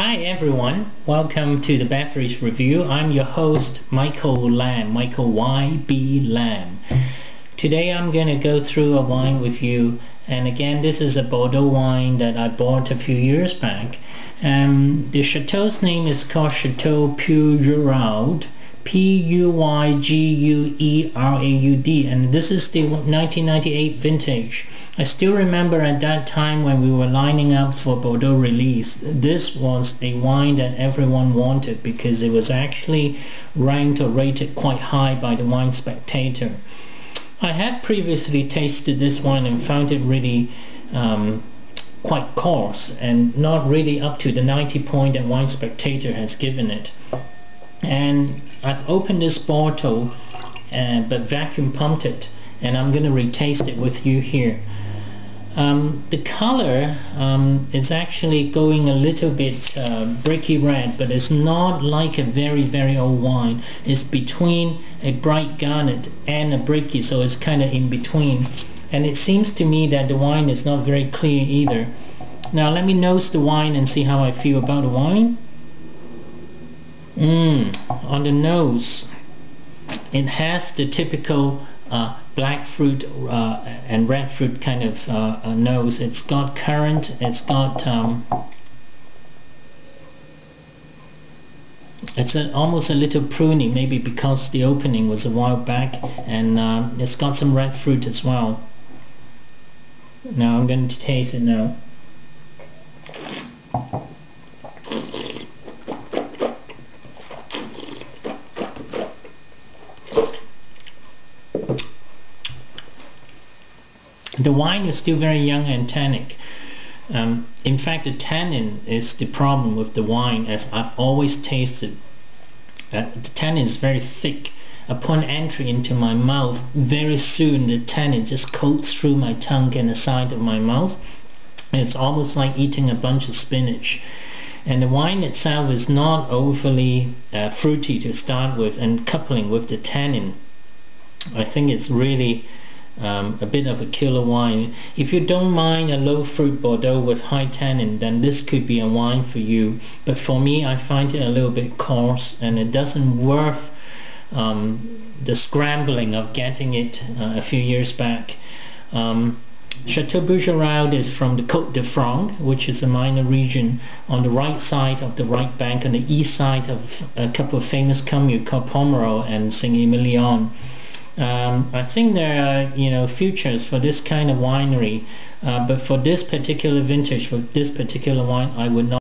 Hi everyone, welcome to the Beverage Review. I'm your host Michael Lamb, Michael Y.B. Lamb. Today I'm going to go through a wine with you, and again this is a Bordeaux wine that I bought a few years back. The chateau's name is called Chateau Puygeraud, P-U-Y-G-U-E-R-A-U-D, and this is the 1998 vintage. I still remember at that time when we were lining up for Bordeaux release, this was a wine that everyone wanted because it was actually ranked or rated quite high by the WineSpectator. I had previously tasted this wine and found it really quite coarse and not really up to the 90 point that WineSpectator has given it. And I've opened this bottle but vacuum pumped it, and I'm going to retaste it with you here. The color is actually going a little bit bricky red, but it's not like a very old wine. It's between a bright garnet and a bricky, so it's kind of in between. And it seems to me that the wine is not very clear either. Now let me nose the wine and see how I feel about the wine. On the nose, it has the typical black fruit and red fruit kind of nose. It's got currant, it's got it's almost a little pruny, maybe because the opening was a while back, and it's got some red fruit as well. Now I'm going to taste it now. The wine is still very young and tannic. In fact, the tannin is the problem with the wine, as I've always tasted. The tannin is very thick. Upon entry into my mouth, very soon the tannin just coats through my tongue and the side of my mouth. And it's almost like eating a bunch of spinach. And the wine itself is not overly fruity to start with, and coupling with the tannin, I think it's really a bit of a killer wine. If you don't mind a low fruit Bordeaux with high tannin, then this could be a wine for you. But for me, I find it a little bit coarse, and it doesn't worth the scrambling of getting it a few years back. Chateau Puygeraud is from the Côte de France, which is a minor region on the right side of the right bank, on the east side of a couple of famous communes called Pomerol and Saint-Emilion. I think there are, futures for this kind of winery, but for this particular vintage, for this particular wine, I would not